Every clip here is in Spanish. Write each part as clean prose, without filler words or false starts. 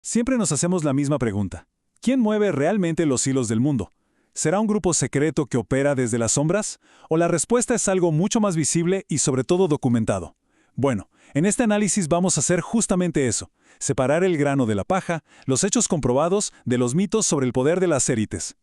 Siempre nos hacemos la misma pregunta. ¿Quién mueve realmente los hilos del mundo? ¿Será un grupo secreto que opera desde las sombras? ¿O la respuesta es algo mucho más visible y sobre todo documentado? Bueno, en este análisis vamos a hacer justamente eso, separar el grano de la paja, los hechos comprobados de los mitos sobre el poder de las élites.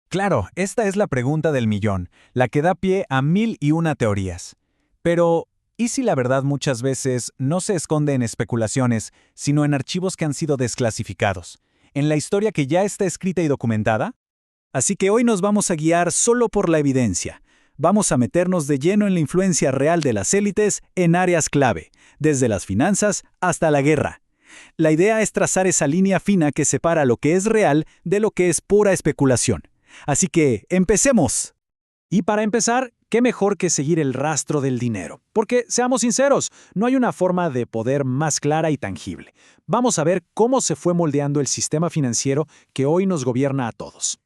Claro, esta es la pregunta del millón, la que da pie a mil y una teorías. Pero, ¿y si la verdad muchas veces no se esconde en especulaciones, sino en archivos que han sido desclasificados? ¿En la historia que ya está escrita y documentada? Así que hoy nos vamos a guiar solo por la evidencia. Vamos a meternos de lleno en la influencia real de las élites en áreas clave, desde las finanzas hasta la guerra. La idea es trazar esa línea fina que separa lo que es real de lo que es pura especulación. Así que, ¡empecemos! Y para empezar, ¿qué mejor que seguir el rastro del dinero? Porque, seamos sinceros, no hay una forma de poder más clara y tangible. Vamos a ver cómo se fue moldeando el sistema financiero que hoy nos gobierna a todos.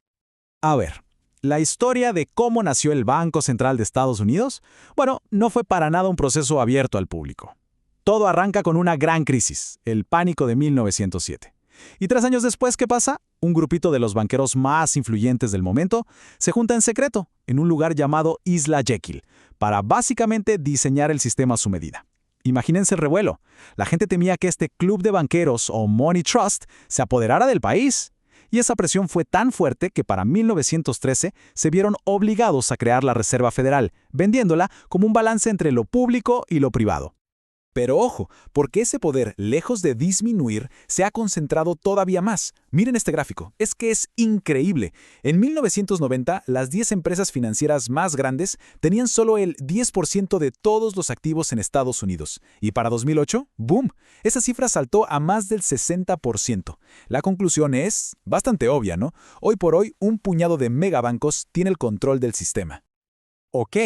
A ver, la historia de cómo nació el Banco Central de Estados Unidos, bueno, no fue para nada un proceso abierto al público. Todo arranca con una gran crisis, el pánico de 1907. Y 3 años después, ¿qué pasa? Un grupito de los banqueros más influyentes del momento se junta en secreto, en un lugar llamado Isla Jekyll, para básicamente diseñar el sistema a su medida. Imagínense el revuelo. La gente temía que este club de banqueros o Money Trust se apoderara del país. Y esa presión fue tan fuerte que para 1913 se vieron obligados a crear la Reserva Federal, vendiéndola como un balance entre lo público y lo privado. Pero ojo, porque ese poder, lejos de disminuir, se ha concentrado todavía más. Miren este gráfico, es que es increíble. En 1990, las 10 empresas financieras más grandes tenían solo el 10% de todos los activos en Estados Unidos. Y para 2008, ¡boom!, esa cifra saltó a más del 60%. La conclusión es bastante obvia, ¿no? Hoy por hoy, un puñado de megabancos tiene el control del sistema. Ok,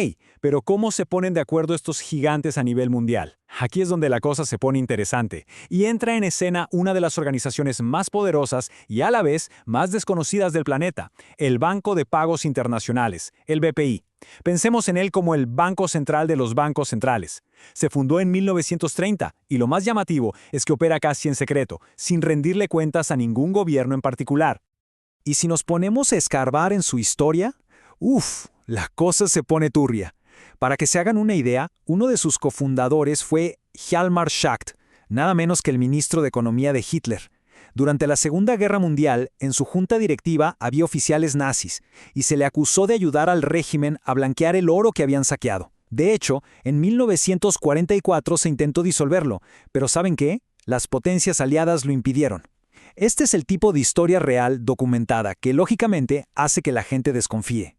pero ¿cómo se ponen de acuerdo estos gigantes a nivel mundial? Aquí es donde la cosa se pone interesante, y entra en escena una de las organizaciones más poderosas y a la vez más desconocidas del planeta, el Banco de Pagos Internacionales, el BPI. Pensemos en él como el Banco Central de los bancos centrales. Se fundó en 1930 y lo más llamativo es que opera casi en secreto, sin rendirle cuentas a ningún gobierno en particular. Y si nos ponemos a escarbar en su historia, la cosa se pone turbia. Para que se hagan una idea, uno de sus cofundadores fue Hjalmar Schacht, nada menos que el ministro de Economía de Hitler. Durante la Segunda Guerra Mundial, en su junta directiva había oficiales nazis, y se le acusó de ayudar al régimen a blanquear el oro que habían saqueado. De hecho, en 1944 se intentó disolverlo, pero ¿saben qué? Las potencias aliadas lo impidieron. Este es el tipo de historia real documentada que, lógicamente, hace que la gente desconfíe.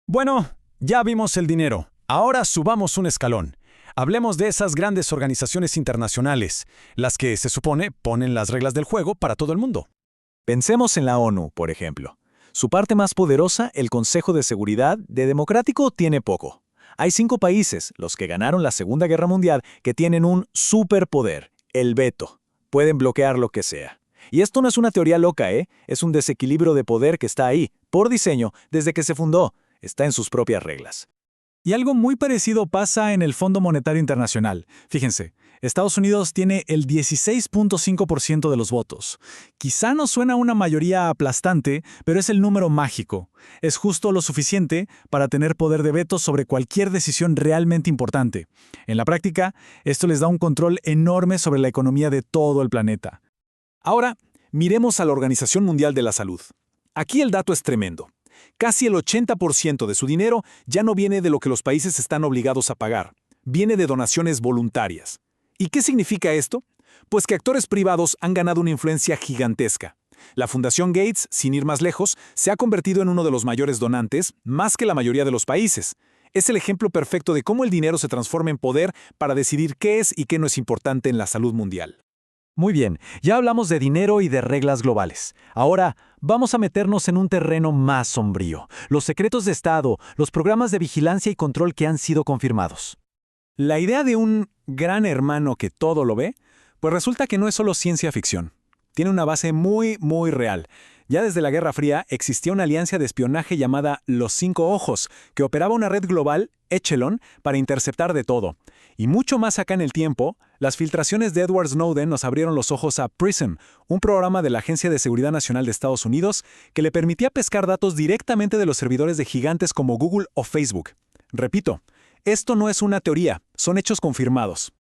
Bueno, ya vimos el dinero. Ahora subamos un escalón. Hablemos de esas grandes organizaciones internacionales, las que, se supone, ponen las reglas del juego para todo el mundo. Pensemos en la ONU, por ejemplo. Su parte más poderosa, el Consejo de Seguridad, de democrático tiene poco. Hay 5 países, los que ganaron la Segunda Guerra Mundial, que tienen un superpoder, el veto. Pueden bloquear lo que sea. Y esto no es una teoría loca, es un desequilibrio de poder que está ahí, por diseño, desde que se fundó. Está en sus propias reglas. Y algo muy parecido pasa en el Fondo Monetario Internacional. Fíjense, Estados Unidos tiene el 16.5% de los votos. Quizá no suena una mayoría aplastante, pero es el número mágico. Es justo lo suficiente para tener poder de veto sobre cualquier decisión realmente importante. En la práctica, esto les da un control enorme sobre la economía de todo el planeta. Ahora, miremos a la Organización Mundial de la Salud. Aquí el dato es tremendo. Casi el 80% de su dinero ya no viene de lo que los países están obligados a pagar. Viene de donaciones voluntarias. ¿Y qué significa esto? Pues que actores privados han ganado una influencia gigantesca. La Fundación Gates, sin ir más lejos, se ha convertido en uno de los mayores donantes, más que la mayoría de los países. Es el ejemplo perfecto de cómo el dinero se transforma en poder para decidir qué es y qué no es importante en la salud mundial. Muy bien, ya hablamos de dinero y de reglas globales. Ahora, vamos a meternos en un terreno más sombrío. Los secretos de Estado, los programas de vigilancia y control que han sido confirmados. La idea de un gran hermano que todo lo ve, pues resulta que no es solo ciencia ficción. Tiene una base muy real. Ya desde la Guerra Fría existía una alianza de espionaje llamada Los Cinco Ojos, que operaba una red global Echelon para interceptar de todo. Y mucho más acá en el tiempo, las filtraciones de Edward Snowden nos abrieron los ojos a PRISM, un programa de la Agencia de Seguridad Nacional de Estados Unidos que le permitía pescar datos directamente de los servidores de gigantes como Google o Facebook. Repito, esto no es una teoría, son hechos confirmados.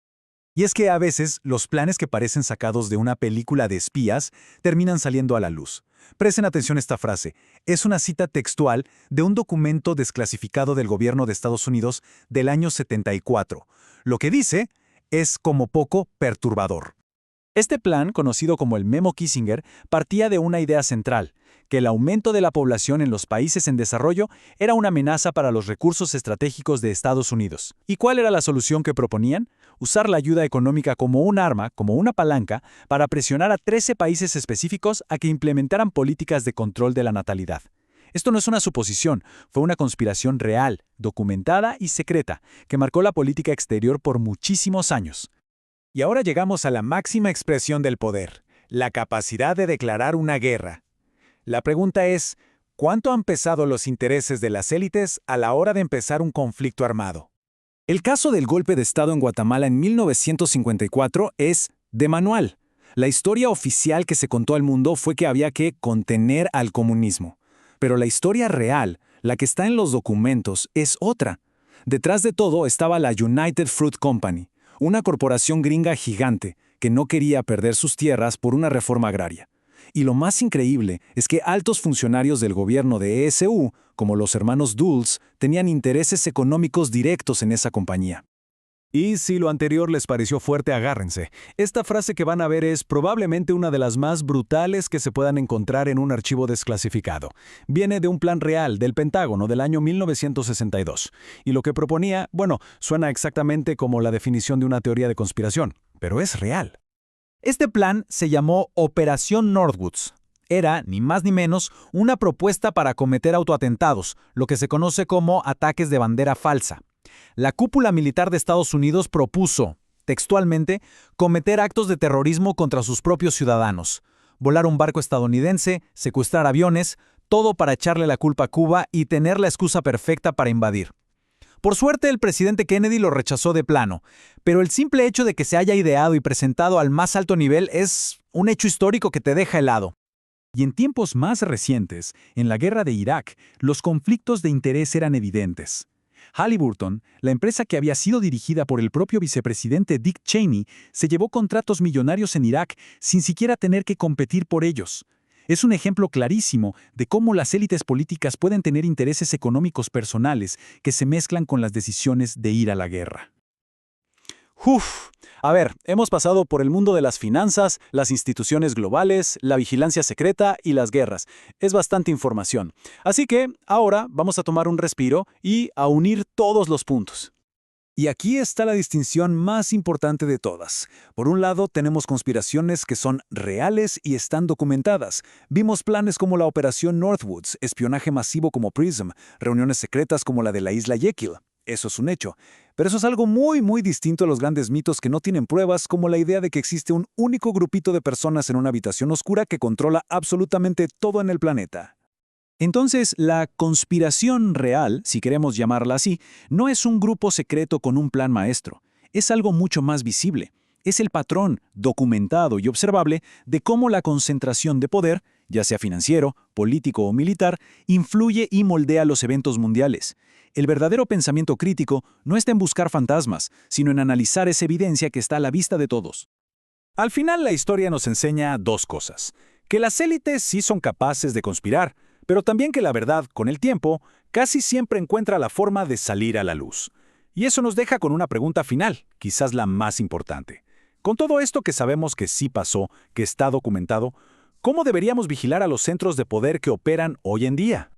Y es que a veces los planes que parecen sacados de una película de espías terminan saliendo a la luz. Presten atención a esta frase. Es una cita textual de un documento desclasificado del gobierno de Estados Unidos del año 74. Lo que dice es como poco perturbador. Este plan, conocido como el Memo Kissinger, partía de una idea central, que el aumento de la población en los países en desarrollo era una amenaza para los recursos estratégicos de Estados Unidos. ¿Y cuál era la solución que proponían? Usar la ayuda económica como un arma, como una palanca, para presionar a 13 países específicos a que implementaran políticas de control de la natalidad. Esto no es una suposición, fue una conspiración real, documentada y secreta, que marcó la política exterior por muchísimos años. Y ahora llegamos a la máxima expresión del poder, la capacidad de declarar una guerra. La pregunta es, ¿cuánto han pesado los intereses de las élites a la hora de empezar un conflicto armado? El caso del golpe de Estado en Guatemala en 1954 es de manual. La historia oficial que se contó al mundo fue que había que contener al comunismo. Pero la historia real, la que está en los documentos, es otra. Detrás de todo estaba la United Fruit Company, una corporación gringa gigante que no quería perder sus tierras por una reforma agraria. Y lo más increíble es que altos funcionarios del gobierno de ESU, como los hermanos Dulles, tenían intereses económicos directos en esa compañía. Y si lo anterior les pareció fuerte, agárrense. Esta frase que van a ver es probablemente una de las más brutales que se puedan encontrar en un archivo desclasificado. Viene de un plan real del Pentágono del año 1962. Y lo que proponía, suena exactamente como la definición de una teoría de conspiración, pero es real. Este plan se llamó Operación Northwoods. Era, ni más ni menos, una propuesta para cometer autoatentados, lo que se conoce como ataques de bandera falsa. La cúpula militar de Estados Unidos propuso, textualmente, cometer actos de terrorismo contra sus propios ciudadanos, volar un barco estadounidense, secuestrar aviones, todo para echarle la culpa a Cuba y tener la excusa perfecta para invadir. Por suerte, el presidente Kennedy lo rechazó de plano, pero el simple hecho de que se haya ideado y presentado al más alto nivel es un hecho histórico que te deja helado. Y en tiempos más recientes, en la guerra de Irak, los conflictos de interés eran evidentes. Halliburton, la empresa que había sido dirigida por el propio vicepresidente Dick Cheney, se llevó contratos millonarios en Irak sin siquiera tener que competir por ellos. Es un ejemplo clarísimo de cómo las élites políticas pueden tener intereses económicos personales que se mezclan con las decisiones de ir a la guerra. A ver, hemos pasado por el mundo de las finanzas, las instituciones globales, la vigilancia secreta y las guerras. Es bastante información. Así que ahora vamos a tomar un respiro y a unir todos los puntos. Y aquí está la distinción más importante de todas. Por un lado, tenemos conspiraciones que son reales y están documentadas. Vimos planes como la Operación Northwoods, espionaje masivo como PRISM, reuniones secretas como la de la isla Jekyll. Eso es un hecho. Pero eso es algo muy, muy distinto a los grandes mitos que no tienen pruebas, como la idea de que existe un único grupito de personas en una habitación oscura que controla absolutamente todo en el planeta. Entonces, la conspiración real, si queremos llamarla así, no es un grupo secreto con un plan maestro. Es algo mucho más visible. Es el patrón, documentado y observable, de cómo la concentración de poder, ya sea financiero, político o militar, influye y moldea los eventos mundiales. El verdadero pensamiento crítico no está en buscar fantasmas, sino en analizar esa evidencia que está a la vista de todos. Al final, la historia nos enseña dos cosas. Que las élites sí son capaces de conspirar, pero también que la verdad, con el tiempo, casi siempre encuentra la forma de salir a la luz. Y eso nos deja con una pregunta final, quizás la más importante. Con todo esto que sabemos que sí pasó, que está documentado, ¿cómo deberíamos vigilar a los centros de poder que operan hoy en día?